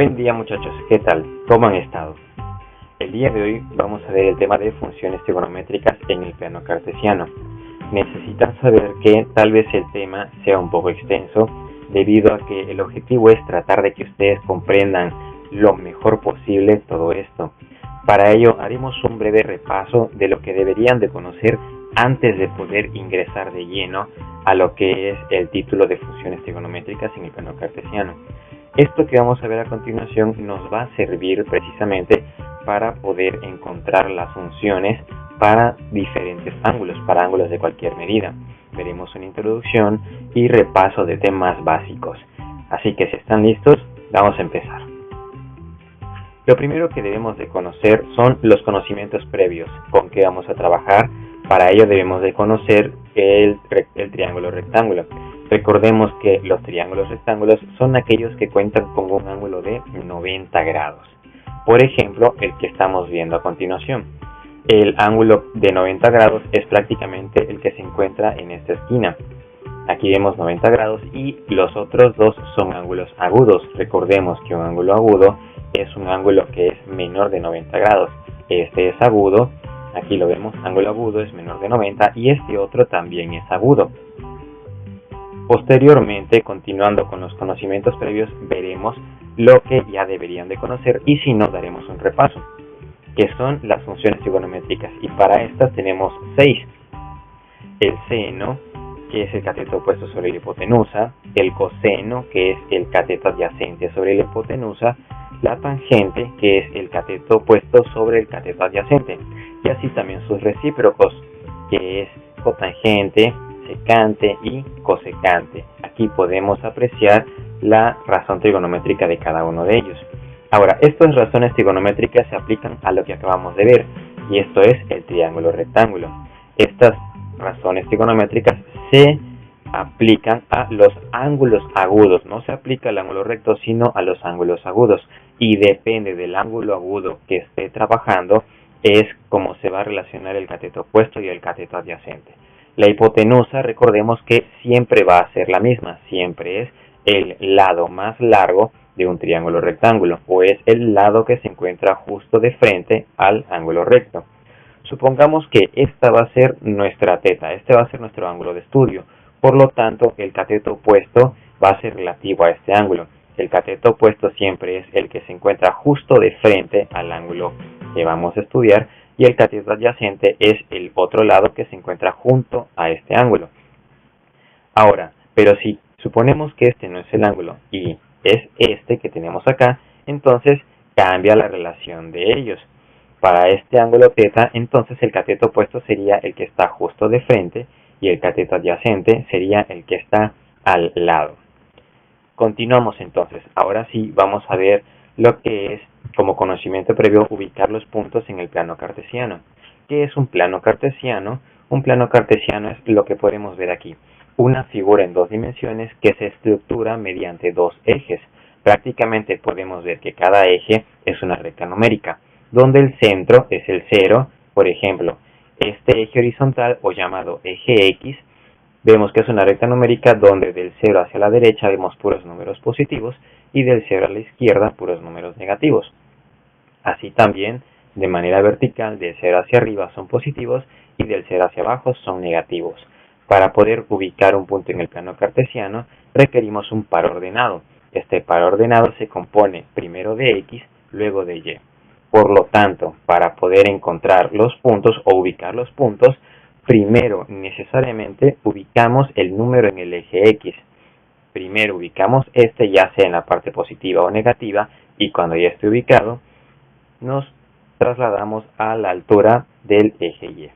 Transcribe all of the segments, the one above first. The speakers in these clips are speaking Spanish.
Buen día muchachos, ¿qué tal? ¿Cómo han estado? El día de hoy vamos a ver el tema de funciones trigonométricas en el plano cartesiano. Necesitan saber que tal vez el tema sea un poco extenso, debido a que el objetivo es tratar de que ustedes comprendan lo mejor posible todo esto. Para ello haremos un breve repaso de lo que deberían de conocer antes de poder ingresar de lleno a lo que es el título de funciones trigonométricas en el plano cartesiano. Esto que vamos a ver a continuación nos va a servir precisamente para poder encontrar las funciones para diferentes ángulos, para ángulos de cualquier medida. Veremos una introducción y repaso de temas básicos. Así que si están listos, vamos a empezar. Lo primero que debemos de conocer son los conocimientos previos con que vamos a trabajar. Para ello debemos de conocer el triángulo rectángulo. Recordemos que los triángulos rectángulos son aquellos que cuentan con un ángulo de 90 grados. Por ejemplo, el que estamos viendo a continuación. El ángulo de 90 grados es prácticamente el que se encuentra en esta esquina. Aquí vemos 90 grados y los otros dos son ángulos agudos. Recordemos que un ángulo agudo es un ángulo que es menor de 90 grados. Este es agudo, aquí lo vemos, ángulo agudo es menor de 90 y este otro también es agudo. Posteriormente, continuando con los conocimientos previos, veremos lo que ya deberían de conocer y si no, daremos un repaso, que son las funciones trigonométricas, y para estas tenemos 6. El seno, que es el cateto opuesto sobre la hipotenusa, el coseno, que es el cateto adyacente sobre la hipotenusa, la tangente, que es el cateto opuesto sobre el cateto adyacente, y así también sus recíprocos, que es cotangente, secante y cosecante. Aquí podemos apreciar la razón trigonométrica de cada uno de ellos. Ahora, estas razones trigonométricas se aplican a lo que acabamos de ver, y esto es el triángulo rectángulo. Estas razones trigonométricas se aplican a los ángulos agudos, no se aplica al ángulo recto, sino a los ángulos agudos, y depende del ángulo agudo que esté trabajando, es como se va a relacionar el cateto opuesto y el cateto adyacente. La hipotenusa, recordemos que siempre va a ser la misma, siempre es el lado más largo de un triángulo rectángulo, o es el lado que se encuentra justo de frente al ángulo recto. Supongamos que esta va a ser nuestra teta, este va a ser nuestro ángulo de estudio, por lo tanto el cateto opuesto va a ser relativo a este ángulo. El cateto opuesto siempre es el que se encuentra justo de frente al ángulo que vamos a estudiar, y el cateto adyacente es el otro lado que se encuentra junto a este ángulo. Ahora, pero si suponemos que este no es el ángulo y es este que tenemos acá, entonces cambia la relación de ellos. Para este ángulo teta, entonces el cateto opuesto sería el que está justo de frente y el cateto adyacente sería el que está al lado. Continuamos entonces. Ahora sí vamos a ver lo que es, como conocimiento previo, ubicar los puntos en el plano cartesiano. ¿Qué es un plano cartesiano? Un plano cartesiano es lo que podemos ver aquí. Una figura en 2 dimensiones que se estructura mediante 2 ejes. Prácticamente podemos ver que cada eje es una recta numérica, donde el centro es el 0. Por ejemplo, este eje horizontal, o llamado eje X, vemos que es una recta numérica donde del 0 hacia la derecha vemos puros números positivos y del 0 a la izquierda puros números negativos. Así también, de manera vertical, del 0 hacia arriba son positivos y del 0 hacia abajo son negativos. Para poder ubicar un punto en el plano cartesiano, requerimos un par ordenado. Este par ordenado se compone primero de X, luego de Y. Por lo tanto, para poder encontrar los puntos o ubicar los puntos, primero necesariamente ubicamos el número en el eje X. Primero ubicamos este, ya sea en la parte positiva o negativa, y cuando ya esté ubicado, nos trasladamos a la altura del eje Y.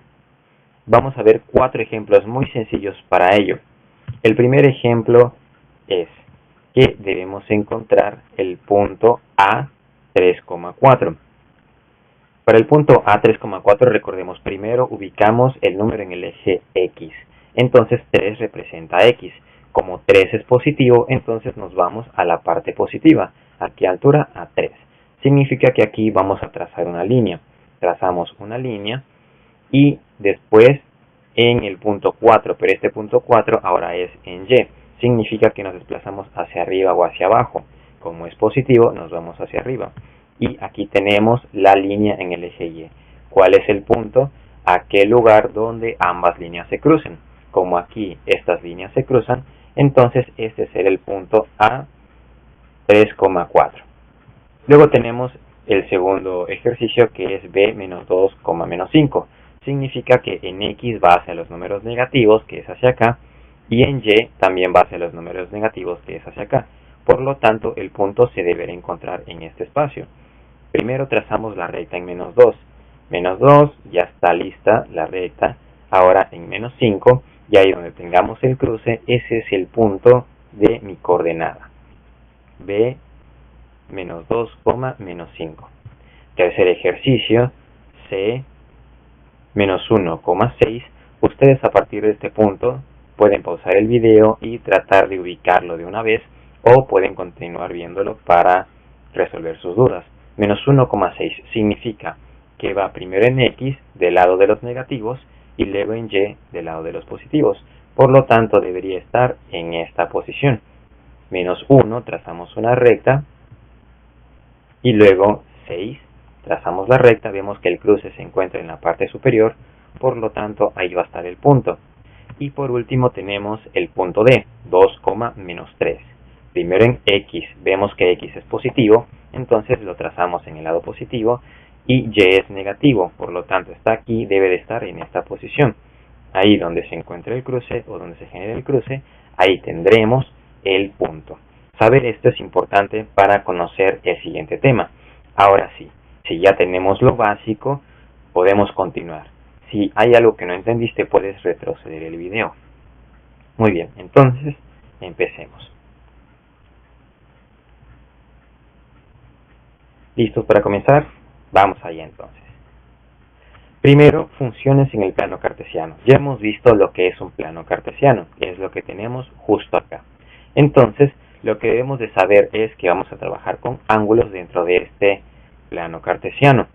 Vamos a ver 4 ejemplos muy sencillos para ello. El primer ejemplo es que debemos encontrar el punto A 3,4. Para el punto A 3,4, recordemos, primero ubicamos el número en el eje X. Entonces 3 representa X. Como 3 es positivo, entonces nos vamos a la parte positiva. ¿A qué altura? A 3. Significa que aquí vamos a trazar una línea. Trazamos una línea y después en el punto 4, pero este punto 4 ahora es en Y. Significa que nos desplazamos hacia arriba o hacia abajo. como es positivo, nos vamos hacia arriba. Y aquí tenemos la línea en el eje Y. ¿Cuál es el punto? Aquel lugar donde ambas líneas se crucen. Como aquí estas líneas se cruzan, entonces este será el punto A 3,4. Luego tenemos el segundo ejercicio, que es B menos 2, menos 5. Significa que en X va hacia los números negativos, que es hacia acá, y en Y también va hacia los números negativos, que es hacia acá. Por lo tanto, el punto se deberá encontrar en este espacio. Primero trazamos la recta en menos 2. Menos 2, ya está lista la recta. Ahora en menos 5, y ahí donde tengamos el cruce, ese es el punto de mi coordenada. B menos 2, menos 5. Tercer ejercicio, C menos 1,6. Ustedes a partir de este punto pueden pausar el video y tratar de ubicarlo de una vez, o pueden continuar viéndolo para resolver sus dudas. Menos 1,6 significa que va primero en X del lado de los negativos y luego en Y del lado de los positivos. Por lo tanto, debería estar en esta posición. Menos 1, trazamos una recta, y luego 6, trazamos la recta, vemos que el cruce se encuentra en la parte superior, por lo tanto ahí va a estar el punto. Y por último tenemos el punto D, 2, menos 3. Primero en X, vemos que X es positivo, entonces lo trazamos en el lado positivo, y Y es negativo, por lo tanto está aquí, debe de estar en esta posición. Ahí donde se encuentra el cruce, o donde se genera el cruce, ahí tendremos el punto. Saber esto es importante para conocer el siguiente tema. Ahora sí, si ya tenemos lo básico, podemos continuar. Si hay algo que no entendiste, puedes retroceder el video. Muy bien, entonces empecemos. ¿Listos para comenzar? Vamos allá entonces. Primero, funciones en el plano cartesiano. Ya hemos visto lo que es un plano cartesiano, que es lo que tenemos justo acá. Entonces, lo que debemos de saber es que vamos a trabajar con ángulos dentro de este plano cartesiano.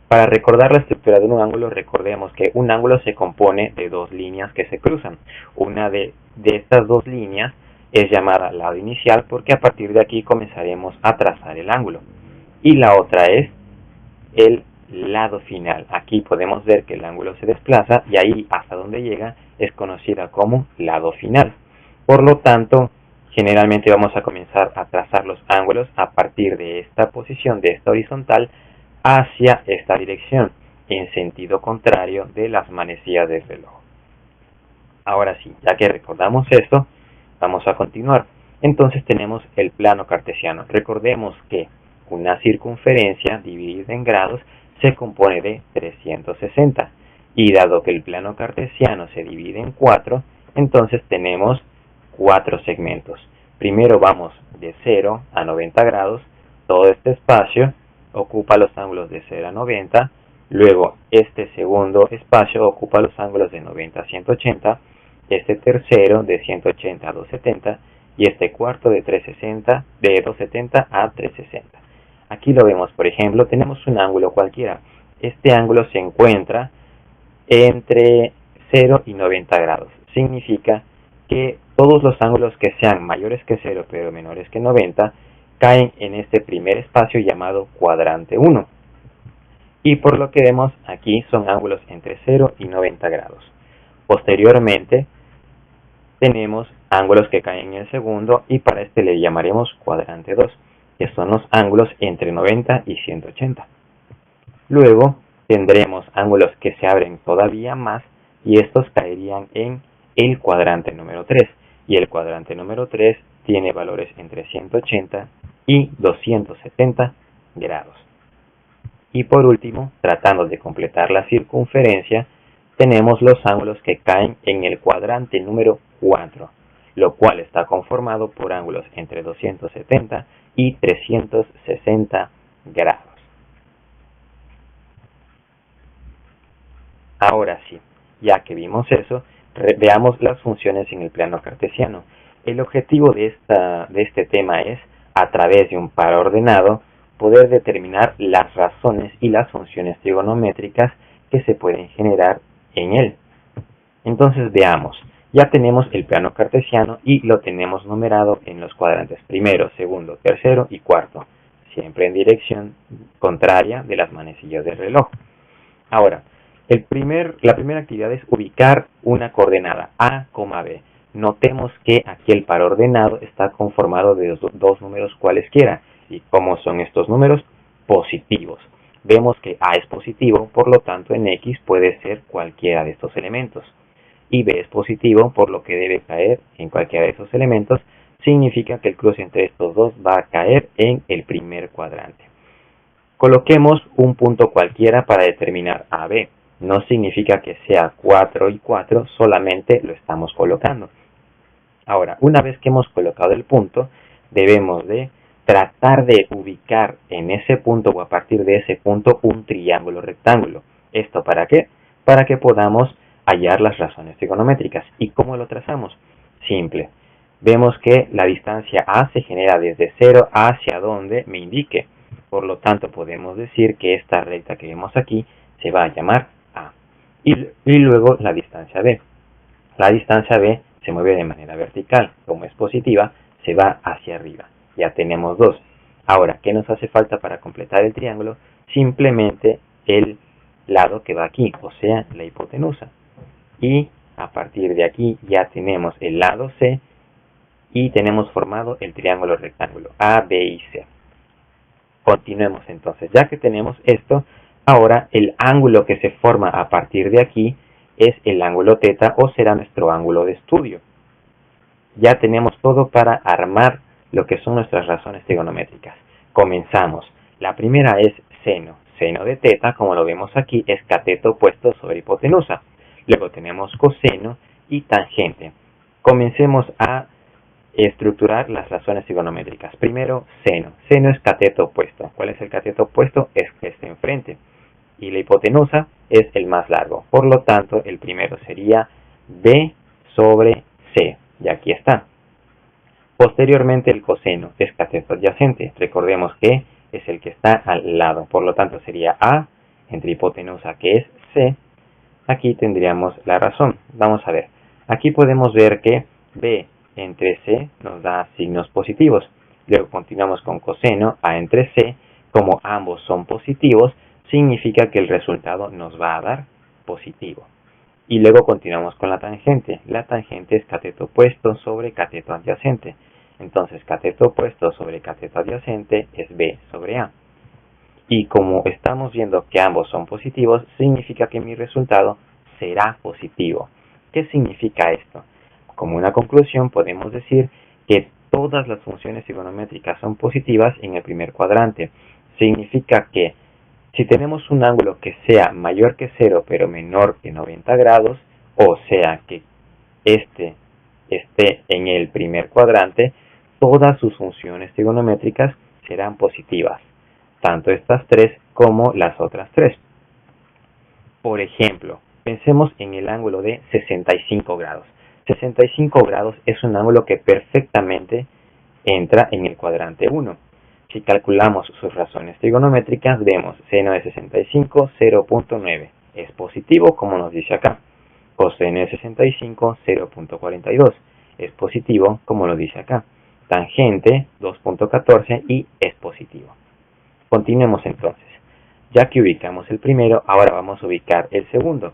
Para recordar la estructura de un ángulo, recordemos que un ángulo se compone de dos líneas que se cruzan. Una de estas dos líneas es llamada lado inicial, porque a partir de aquí comenzaremos a trazar el ángulo. Y la otra es el lado final. Aquí podemos ver que el ángulo se desplaza y ahí hasta donde llega es conocida como lado final. Por lo tanto, generalmente vamos a comenzar a trazar los ángulos a partir de esta posición, de esta horizontal, hacia esta dirección, en sentido contrario de las manecillas del reloj. Ahora sí, ya que recordamos esto, vamos a continuar. Entonces tenemos el plano cartesiano. Recordemos que una circunferencia dividida en grados se compone de 360. Y dado que el plano cartesiano se divide en 4, entonces tenemos 4 segmentos. Primero vamos de 0 a 90 grados. Todo este espacio ocupa los ángulos de 0 a 90. Luego este segundo espacio ocupa los ángulos de 90 a 180. Este tercero de 180 a 270. Y este cuarto de 360, de 270 a 360. Aquí lo vemos, por ejemplo, tenemos un ángulo cualquiera. Este ángulo se encuentra entre 0 y 90 grados. Significa que todos los ángulos que sean mayores que 0 pero menores que 90 caen en este primer espacio llamado cuadrante 1. Y por lo que vemos aquí son ángulos entre 0 y 90 grados. Posteriormente tenemos ángulos que caen en el segundo y para este le llamaremos cuadrante 2. Que son los ángulos entre 90 y 180. Luego tendremos ángulos que se abren todavía más y estos caerían en el cuadrante número 3. Y el cuadrante número 3 tiene valores entre 180 y 270 grados. Y por último, tratando de completar la circunferencia, tenemos los ángulos que caen en el cuadrante número 4, lo cual está conformado por ángulos entre 270 y 360 grados. Ahora sí, ya que vimos eso, veamos las funciones en el plano cartesiano. El objetivo de este tema es, a través de un par ordenado, poder determinar las razones y las funciones trigonométricas que se pueden generar en él. Entonces veamos, Ya tenemos el plano cartesiano y lo tenemos numerado en los cuadrantes primero, segundo, tercero y cuarto, siempre en dirección contraria de las manecillas del reloj. Ahora, la primera actividad es ubicar una coordenada A, B. Notemos que aquí el par ordenado está conformado de dos números cualesquiera. ¿Y cómo son estos números? Positivos. Vemos que A es positivo, por lo tanto en X puede ser cualquiera de estos elementos. Y B es positivo, por lo que debe caer en cualquiera de esos elementos. Significa que el cruce entre estos dos va a caer en el primer cuadrante. Coloquemos un punto cualquiera para determinar AB. No significa que sea 4 y 4, solamente lo estamos colocando. Ahora, una vez que hemos colocado el punto, debemos de tratar de ubicar en ese punto o a partir de ese punto un triángulo rectángulo. ¿Esto para qué? Para que podamos hallar las razones trigonométricas. ¿Y cómo lo trazamos? Simple. Vemos que la distancia A se genera desde 0 hacia donde me indique. Por lo tanto, podemos decir que esta recta que vemos aquí se va a llamar A. Y luego la distancia B. La distancia B se mueve de manera vertical. Como es positiva, se va hacia arriba. Ya tenemos dos. Ahora, ¿qué nos hace falta para completar el triángulo? Simplemente el lado que va aquí, o sea, la hipotenusa. Y a partir de aquí ya tenemos el lado C y tenemos formado el triángulo rectángulo A, B y C. Continuemos entonces. Ya que tenemos esto, ahora el ángulo que se forma a partir de aquí es el ángulo θ o será nuestro ángulo de estudio. Ya tenemos todo para armar lo que son nuestras razones trigonométricas. Comenzamos. La primera es seno. Seno de θ, como lo vemos aquí, es cateto opuesto sobre hipotenusa. Luego tenemos coseno y tangente. Comencemos a estructurar las razones trigonométricas. Primero, seno. Seno es cateto opuesto. ¿Cuál es el cateto opuesto? Es este enfrente. Y la hipotenusa es el más largo. Por lo tanto, el primero sería B sobre C. Y aquí está. Posteriormente, el coseno es cateto adyacente. Recordemos que es el que está al lado. Por lo tanto, sería A entre hipotenusa, que es C. Aquí tendríamos la razón. Vamos a ver. Aquí podemos ver que B entre C nos da signos positivos. Luego continuamos con coseno, A entre C. Como ambos son positivos, significa que el resultado nos va a dar positivo. Y luego continuamos con la tangente. La tangente es cateto opuesto sobre cateto adyacente. Entonces, cateto opuesto sobre cateto adyacente es B sobre A. Y como estamos viendo que ambos son positivos, significa que mi resultado será positivo. ¿Qué significa esto? Como una conclusión podemos decir que todas las funciones trigonométricas son positivas en el primer cuadrante. Significa que si tenemos un ángulo que sea mayor que 0 pero menor que 90 grados, o sea que este esté en el primer cuadrante, todas sus funciones trigonométricas serán positivas, tanto estas tres como las otras tres. Por ejemplo, pensemos en el ángulo de 65 grados. 65 grados es un ángulo que perfectamente entra en el cuadrante 1. Si calculamos sus razones trigonométricas, vemos seno de 65, 0.9. Es positivo, como nos dice acá. Coseno de 65, 0.42. Es positivo, como lo dice acá. Tangente, 2.14 y es positivo. Continuemos entonces. Ya que ubicamos el primero, ahora vamos a ubicar el segundo.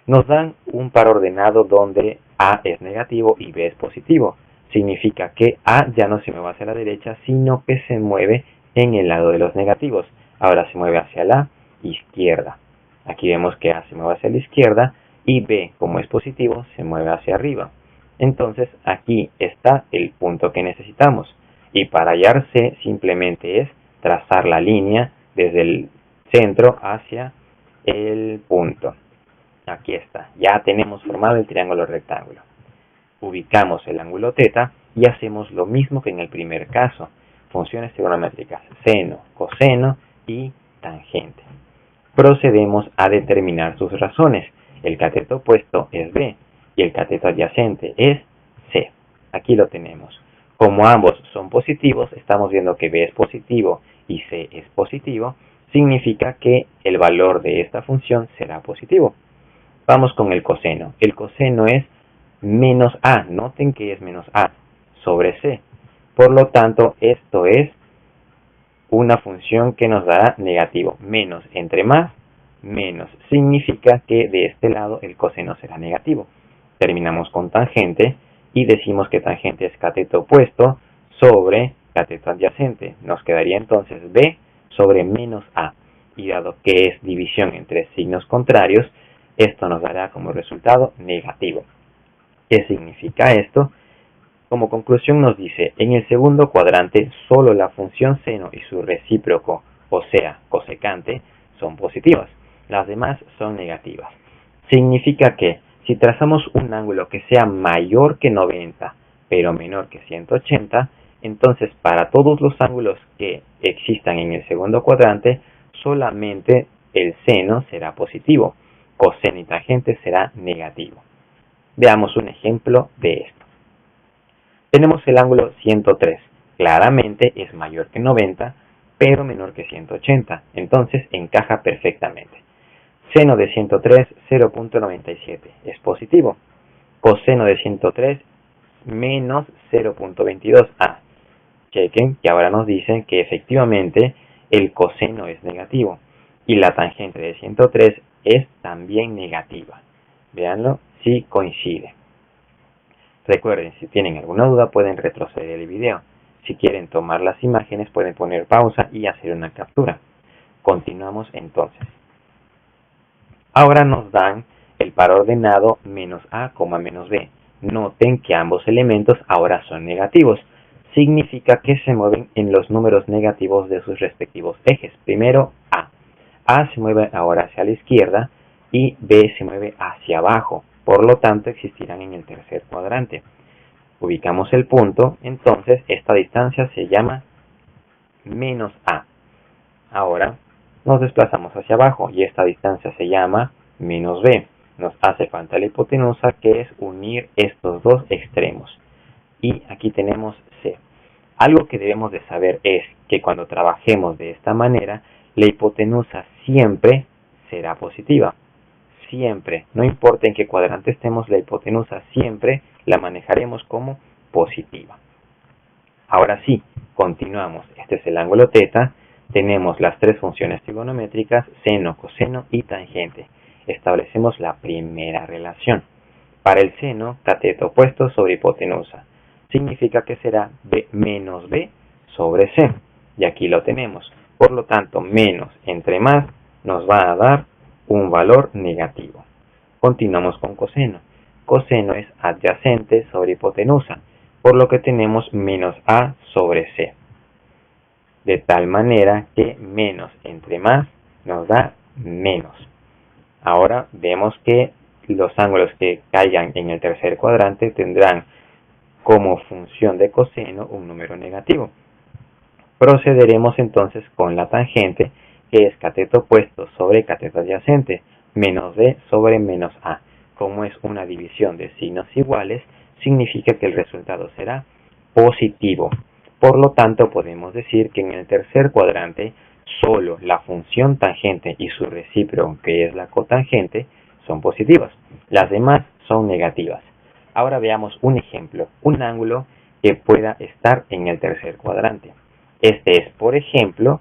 Nos dan un par ordenado donde A es negativo y B es positivo. Significa que A ya no se mueve hacia la derecha, sino que se mueve en el lado de los negativos. Ahora se mueve hacia la izquierda. Aquí vemos que A se mueve hacia la izquierda y B, como es positivo, se mueve hacia arriba. Entonces aquí está el punto que necesitamos. Y para hallar C simplemente es trazar la línea desde el centro hacia el punto. Aquí está. Ya tenemos formado el triángulo rectángulo. Ubicamos el ángulo θ y hacemos lo mismo que en el primer caso. Funciones trigonométricas, seno, coseno y tangente. Procedemos a determinar sus razones. El cateto opuesto es B y el cateto adyacente es C. Aquí lo tenemos. Como ambos son positivos, estamos viendo que B es positivo y C es positivo, significa que el valor de esta función será positivo. Vamos con el coseno. El coseno es menos A. Noten que es menos A sobre C. Por lo tanto, esto es una función que nos dará negativo. Menos entre más, menos. Significa que de este lado el coseno será negativo. Terminamos con tangente y decimos que tangente es cateto opuesto sobre cateto adyacente. Nos quedaría entonces B sobre menos A. Y dado que es división entre signos contrarios, esto nos dará como resultado negativo. ¿Qué significa esto? Como conclusión nos dice, en el segundo cuadrante solo la función seno y su recíproco, o sea, cosecante, son positivas. Las demás son negativas. Significa que si trazamos un ángulo que sea mayor que 90, pero menor que 180, entonces para todos los ángulos que existan en el segundo cuadrante, solamente el seno será positivo, coseno y tangente será negativo. Veamos un ejemplo de esto. Tenemos el ángulo 103. Claramente es mayor que 90, pero menor que 180. Entonces encaja perfectamente. Seno de 103, 0.97. Es positivo. Coseno de 103, menos 0.22. Chequen que ahora nos dicen que efectivamente el coseno es negativo. Y la tangente de 103 es también negativa. Véanlo, sí coincide. Recuerden, si tienen alguna duda pueden retroceder el video. Si quieren tomar las imágenes pueden poner pausa y hacer una captura. Continuamos entonces. Ahora nos dan el par ordenado menos A, menos B. Noten que ambos elementos ahora son negativos. Significa que se mueven en los números negativos de sus respectivos ejes. Primero A. A se mueve ahora hacia la izquierda y B se mueve hacia abajo. Por lo tanto, existirán en el tercer cuadrante. Ubicamos el punto, entonces esta distancia se llama menos A. Ahora nos desplazamos hacia abajo y esta distancia se llama menos B. Nos hace falta la hipotenusa, que es unir estos dos extremos. Y aquí tenemos C. Algo que debemos de saber es que cuando trabajemos de esta manera, la hipotenusa siempre será positiva. Siempre, no importa en qué cuadrante estemos, la hipotenusa siempre la manejaremos como positiva. Ahora sí, continuamos. Este es el ángulo θ. Tenemos las tres funciones trigonométricas, seno, coseno y tangente. Establecemos la primera relación. Para el seno, cateto opuesto sobre hipotenusa. Significa que será B menos B sobre C. Y aquí lo tenemos. Por lo tanto, menos entre más nos va a dar un valor negativo. Continuamos con coseno. Coseno es adyacente sobre hipotenusa, por lo que tenemos menos A sobre C. De tal manera que menos entre más nos da menos. Ahora vemos que los ángulos que caigan en el tercer cuadrante tendrán como función de coseno un número negativo. Procederemos entonces con la tangente, que es cateto opuesto sobre cateto adyacente, menos B sobre menos A. Como es una división de signos iguales, significa que el resultado será positivo. Por lo tanto, podemos decir que en el tercer cuadrante, solo la función tangente y su recíproco, que es la cotangente, son positivas. Las demás son negativas. Ahora veamos un ejemplo, un ángulo que pueda estar en el tercer cuadrante. Este es, por ejemplo,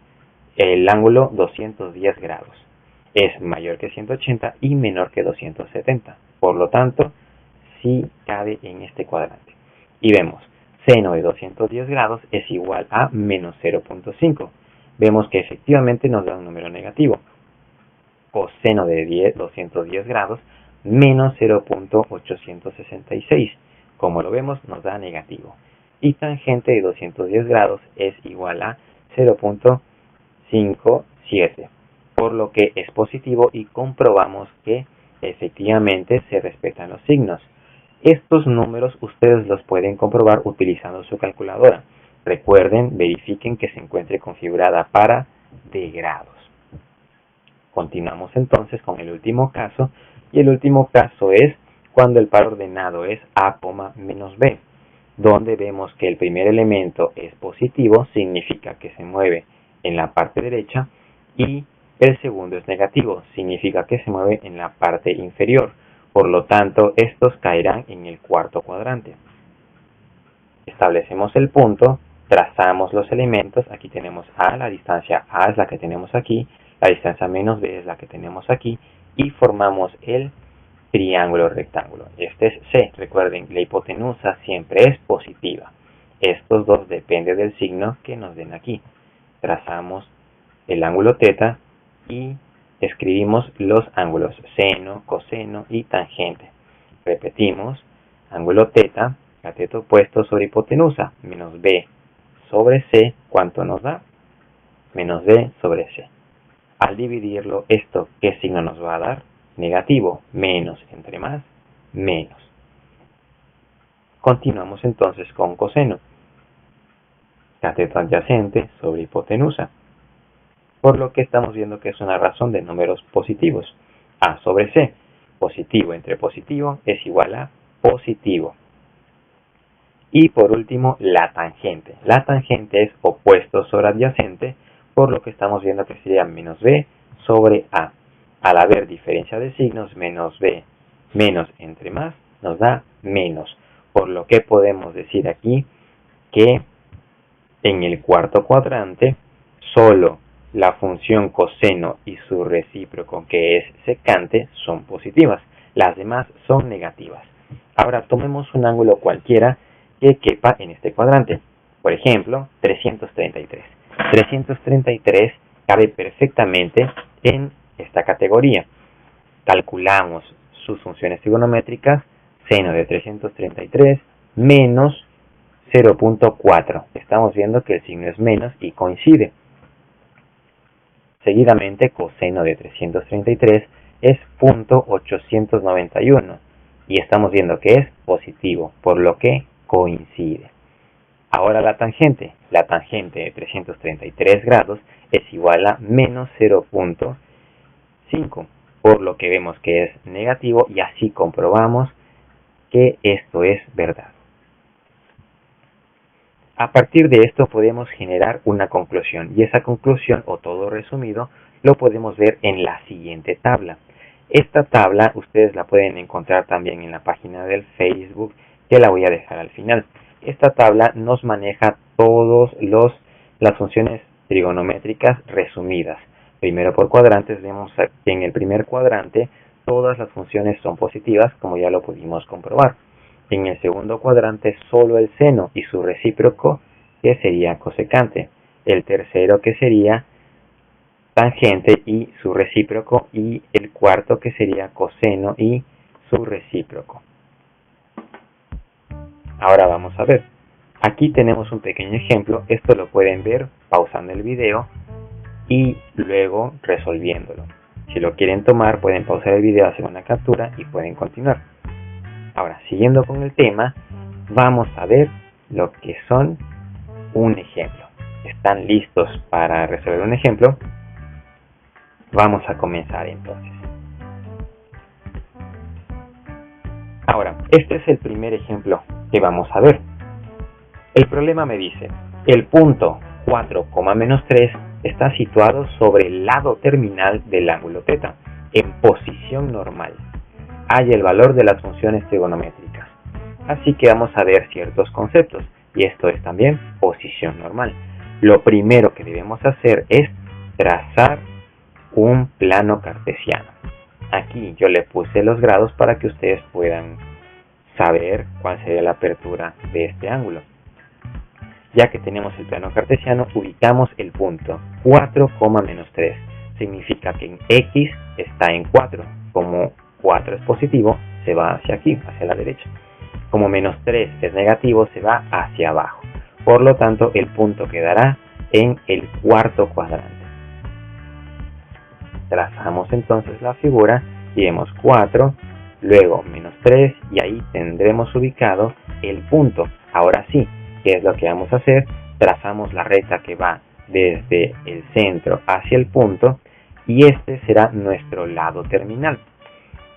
el ángulo 210 grados. Es mayor que 180 y menor que 270. Por lo tanto, sí cabe en este cuadrante. Y vemos, seno de 210 grados es igual a menos 0.5. Vemos que efectivamente nos da un número negativo. Coseno de 210 grados menos 0.866. Como lo vemos, nos da negativo. Y tangente de 210 grados es igual a 0.57, por lo que es positivo y comprobamos que efectivamente se respetan los signos. Estos números ustedes los pueden comprobar utilizando su calculadora. Recuerden, verifiquen que se encuentre configurada para de grados. Continuamos entonces con el último caso, y el último caso es cuando el par ordenado es A, menos B, donde vemos que el primer elemento es positivo, significa que se mueve en la parte derecha, y el segundo es negativo, significa que se mueve en la parte inferior. Por lo tanto, estos caerán en el cuarto cuadrante. Establecemos el punto, trazamos los elementos. Aquí tenemos A, la distancia A es la que tenemos aquí, la distancia menos B es la que tenemos aquí, y formamos el triángulo rectángulo. Este es C. Recuerden, la hipotenusa siempre es positiva. Estos dos dependen del signo que nos den aquí. Trazamos el ángulo θ y escribimos los ángulos seno, coseno y tangente. Repetimos, ángulo θ, cateto opuesto sobre hipotenusa, menos B sobre C, ¿cuánto nos da? Menos B sobre C. Al dividirlo, ¿esto qué signo nos va a dar? Negativo, menos entre más, menos. Continuamos entonces con coseno. Cateto adyacente sobre hipotenusa. Por lo que estamos viendo que es una razón de números positivos. A sobre C. Positivo entre positivo es igual a positivo. Y por último, la tangente. La tangente es opuesto sobre adyacente, por lo que estamos viendo que sería menos B sobre A. Al haber diferencia de signos, menos B menos entre más nos da menos. Por lo que podemos decir aquí que en el cuarto cuadrante solo la función coseno y su recíproco, que es secante, son positivas. Las demás son negativas. Ahora tomemos un ángulo cualquiera que quepa en este cuadrante. Por ejemplo, 333. 333 cabe perfectamente en esta categoría. Calculamos sus funciones trigonométricas, seno de 333 menos 0.4. Estamos viendo que el signo es menos y coincide. Seguidamente, coseno de 333 es 0.891 y estamos viendo que es positivo, por lo que coincide. Ahora la tangente. La tangente de 333 grados es igual a menos 0.5, por lo que vemos que es negativo y así comprobamos que esto es verdad. A partir de esto podemos generar una conclusión y esa conclusión, o todo resumido, lo podemos ver en la siguiente tabla. Esta tabla ustedes la pueden encontrar también en la página del Facebook, que la voy a dejar al final. Esta tabla nos maneja todas las funciones trigonométricas resumidas. Primero por cuadrantes, vemos que en el primer cuadrante todas las funciones son positivas, como ya lo pudimos comprobar. En el segundo cuadrante solo el seno y su recíproco, que sería cosecante. El tercero, que sería tangente y su recíproco, y el cuarto, que sería coseno y su recíproco. Ahora vamos a ver. Aquí tenemos un pequeño ejemplo. Esto lo pueden ver pausando el video y luego resolviéndolo. Si lo quieren tomar, pueden pausar el video, hacer una captura y pueden continuar. Ahora, siguiendo con el tema, vamos a ver lo que son un ejemplo. ¿Están listos para resolver un ejemplo? Vamos a comenzar entonces. Ahora, este es el primer ejemplo que vamos a ver. El problema me dice, el punto 4, menos 3 está situado sobre el lado terminal del ángulo θ, en posición normal. Hay el valor de las funciones trigonométricas. Así que vamos a ver ciertos conceptos, y esto es también posición normal. Lo primero que debemos hacer es trazar un plano cartesiano. Aquí yo le puse los grados para que ustedes puedan saber cuál sería la apertura de este ángulo. Ya que tenemos el plano cartesiano, ubicamos el punto 4, menos 3. Significa que en X está en 4. Como 4 es positivo, se va hacia aquí, hacia la derecha. Como menos 3 es negativo, se va hacia abajo. Por lo tanto, el punto quedará en el cuarto cuadrante. Trazamos entonces la figura y vemos 4, luego menos 3 y ahí tendremos ubicado el punto. Ahora sí, ¿qué es lo que vamos a hacer? Trazamos la recta que va desde el centro hacia el punto y este será nuestro lado terminal.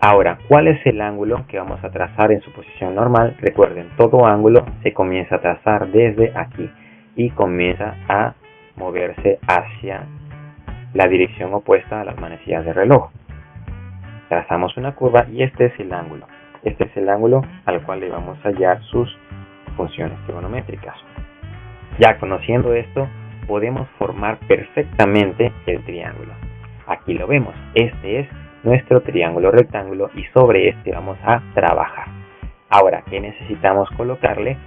Ahora, ¿cuál es el ángulo que vamos a trazar en su posición normal? Recuerden, todo ángulo se comienza a trazar desde aquí y comienza a moverse hacia la dirección opuesta a las manecillas de reloj. trazamos una curva y este es el ángulo. Este es el ángulo al cual le vamos a hallar sus funciones trigonométricas. Ya conociendo esto, podemos formar perfectamente el triángulo. Aquí lo vemos, este es nuestro triángulo rectángulo y sobre este vamos a trabajar. Ahora, ¿qué necesitamos colocarle?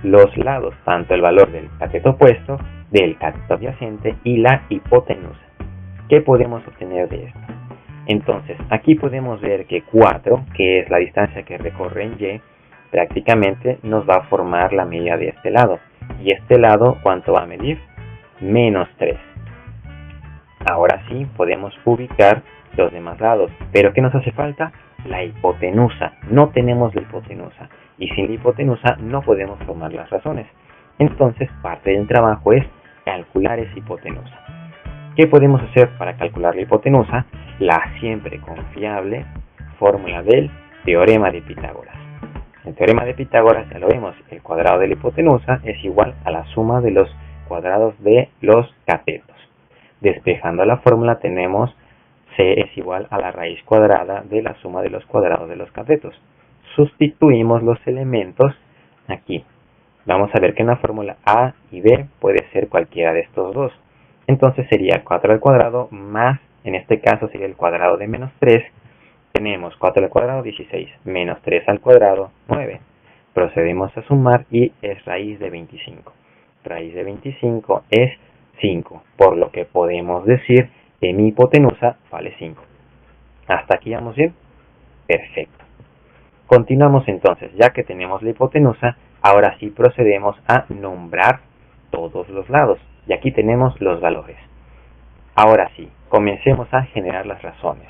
Los lados, tanto el valor del cateto opuesto, del cateto adyacente y la hipotenusa. ¿Qué podemos obtener de esto? Entonces, aquí podemos ver que 4, que es la distancia que recorre en Y, prácticamente nos va a formar la medida de este lado. Y este lado, ¿cuánto va a medir? -3. Ahora sí, podemos ubicar los demás lados. ¿Pero qué nos hace falta? La hipotenusa. No tenemos la hipotenusa. Y sin la hipotenusa no podemos formar las razones. Entonces, parte del trabajo es calcular esa hipotenusa. ¿Qué podemos hacer para calcular la hipotenusa? La siempre confiable fórmula del teorema de Pitágoras. El teorema de Pitágoras, ya lo vemos, el cuadrado de la hipotenusa es igual a la suma de los cuadrados de los catetos. Despejando la fórmula tenemos C es igual a la raíz cuadrada de la suma de los cuadrados de los catetos. Sustituimos los elementos aquí. Vamos a ver que en la fórmula A y B puede ser cualquiera de estos dos. Entonces sería 4 al cuadrado más, en este caso sería el cuadrado de -3. Tenemos 4 al cuadrado, 16, menos 3 al cuadrado, 9. Procedemos a sumar y es raíz de 25. Raíz de 25 es 5, por lo que podemos decir que mi hipotenusa vale 5. ¿Hasta aquí vamos bien? Perfecto. Continuamos entonces, ya que tenemos la hipotenusa, ahora sí procedemos a nombrar todos los lados. Y aquí tenemos los valores. Ahora sí, comencemos a generar las razones.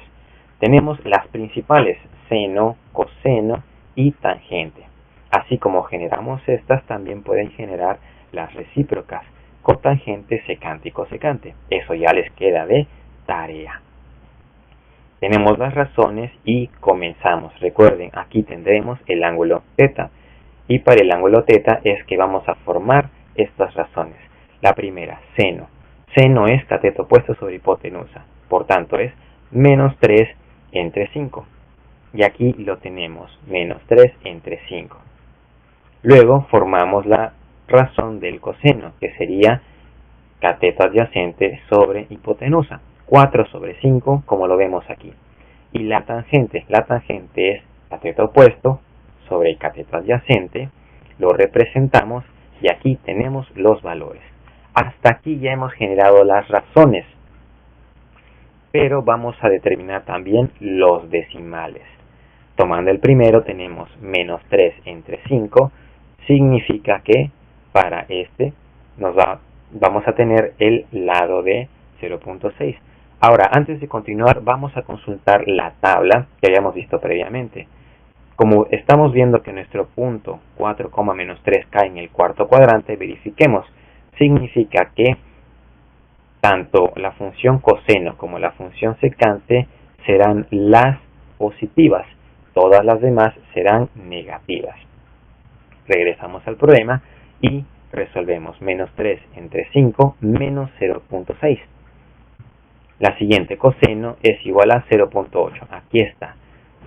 Tenemos las principales, seno, coseno y tangente. Así como generamos estas, también pueden generar las recíprocas, cotangente, secante y cosecante. Eso ya les queda de tarea. Tenemos las razones y comenzamos. Recuerden, aquí tendremos el ángulo θ. Y para el ángulo θ es que vamos a formar estas razones. La primera, seno. Seno es cateto opuesto sobre hipotenusa. Por tanto, es -3 entre 5. Y aquí lo tenemos, -3 entre 5. Luego formamos la razón del coseno, que sería cateto adyacente sobre hipotenusa. 4 sobre 5, como lo vemos aquí. Y la tangente es cateto opuesto sobre el cateto adyacente. Lo representamos y aquí tenemos los valores. Hasta aquí ya hemos generado las razones, pero vamos a determinar también los decimales. Tomando el primero tenemos -3 entre 5, significa que para este vamos a tener el lado de 0.6. Ahora, antes de continuar, vamos a consultar la tabla que habíamos visto previamente. Como estamos viendo que nuestro punto 4,-3 cae en el cuarto cuadrante, verifiquemos. Significa que tanto la función coseno como la función secante serán las positivas. Todas las demás serán negativas. Regresamos al problema y resolvemos. -3 entre 5 menos 0.6. La siguiente, coseno, es igual a 0.8. Aquí está.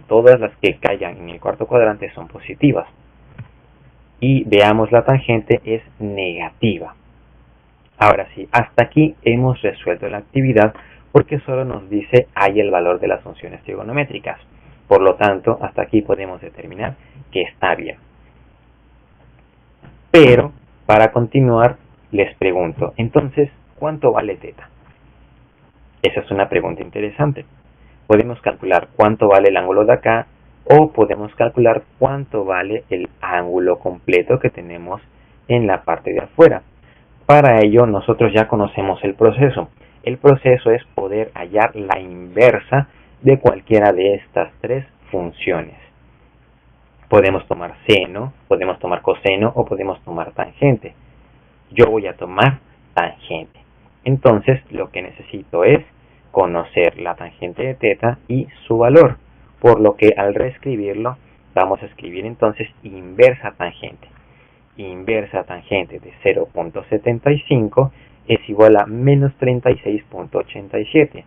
Todas las que caigan en el cuarto cuadrante son positivas. Y veamos, la tangente es negativa. Ahora sí, hasta aquí hemos resuelto la actividad porque solo nos dice hay el valor de las funciones trigonométricas. Por lo tanto, hasta aquí podemos determinar que está bien. Pero, para continuar, les pregunto, entonces, ¿cuánto vale θ? Esa es una pregunta interesante. Podemos calcular cuánto vale el ángulo de acá o podemos calcular cuánto vale el ángulo completo que tenemos en la parte de afuera. Para ello nosotros ya conocemos el proceso. El proceso es poder hallar la inversa de cualquiera de estas tres funciones. Podemos tomar seno, podemos tomar coseno o podemos tomar tangente. Yo voy a tomar tangente. Entonces lo que necesito es conocer la tangente de θ y su valor. Por lo que al reescribirlo vamos a escribir entonces inversa tangente. Inversa tangente de 0.75 es igual a menos 36.87.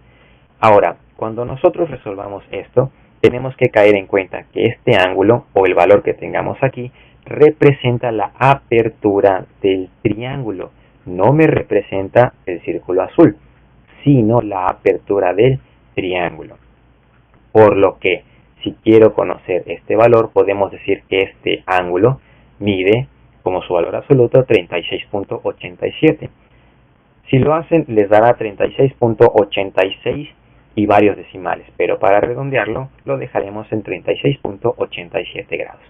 Ahora, cuando nosotros resolvamos esto, tenemos que caer en cuenta que este ángulo o el valor que tengamos aquí representa la apertura del triángulo, no me representa el círculo azul, sino la apertura del triángulo. Por lo que, si quiero conocer este valor, podemos decir que este ángulo mide como su valor absoluto 36.87. Si lo hacen, les dará 36.86 y varios decimales, pero para redondearlo, lo dejaremos en 36.87 grados.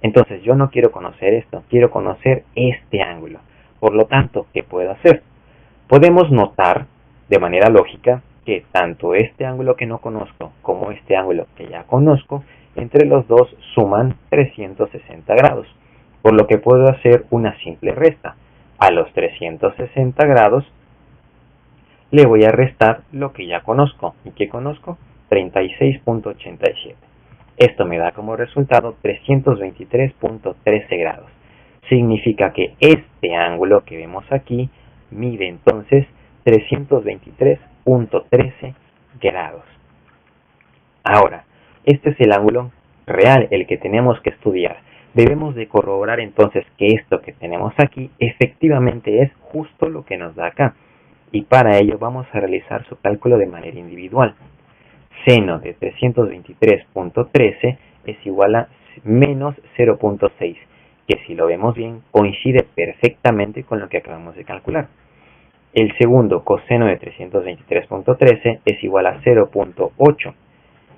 Entonces, yo no quiero conocer esto, quiero conocer este ángulo. Por lo tanto, ¿qué puedo hacer? Podemos notar de manera lógica que tanto este ángulo que no conozco como este ángulo que ya conozco, entre los dos suman 360 grados, por lo que puedo hacer una simple resta. A los 360 grados le voy a restar lo que ya conozco. ¿Y qué conozco? 36.87. Esto me da como resultado 323.13 grados. Significa que este ángulo que vemos aquí mide entonces 323.13 grados. Ahora, este es el ángulo real, el que tenemos que estudiar. Debemos de corroborar entonces que esto que tenemos aquí efectivamente es justo lo que nos da acá. Y para ello vamos a realizar su cálculo de manera individual. Seno de 323.13 es igual a menos 0.6, que si lo vemos bien coincide perfectamente con lo que acabamos de calcular. El segundo coseno de 323.13 es igual a 0.8.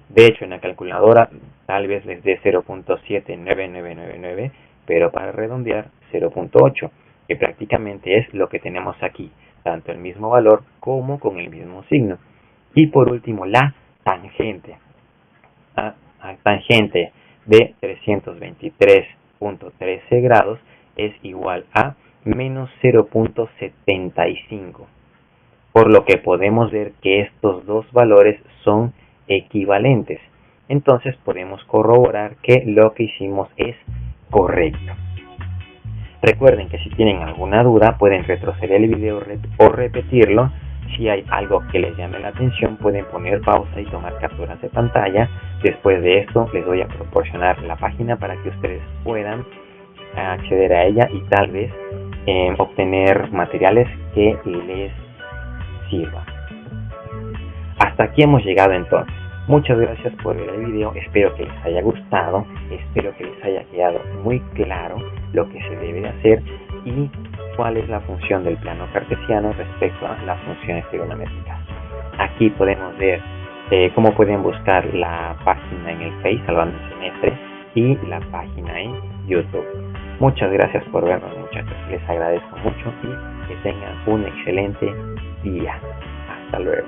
De hecho, en la calculadora tal vez les dé 0.79999, pero para redondear 0.8, que prácticamente es lo que tenemos aquí, tanto el mismo valor como con el mismo signo. Y por último, la tangente. La tangente de 323.13 grados es igual a menos 0.75, por lo que podemos ver que estos dos valores son equivalentes. Entonces podemos corroborar que lo que hicimos es correcto. Recuerden que si tienen alguna duda pueden retroceder el video o repetirlo. Si hay algo que les llame la atención pueden poner pausa y tomar capturas de pantalla. Después de esto les voy a proporcionar la página para que ustedes puedan acceder a ella y tal vez obtener materiales que les sirvan. Hasta aquí hemos llegado entonces. Muchas gracias por ver el video, espero que les haya gustado, espero que les haya quedado muy claro lo que se debe de hacer y cuál es la función del plano cartesiano respecto a las funciones trigonométricas. Aquí podemos ver cómo pueden buscar la página en el Face, Salvando el Semestre, y la página en YouTube. Muchas gracias por vernos, muchachos, les agradezco mucho y que tengan un excelente día. Hasta luego.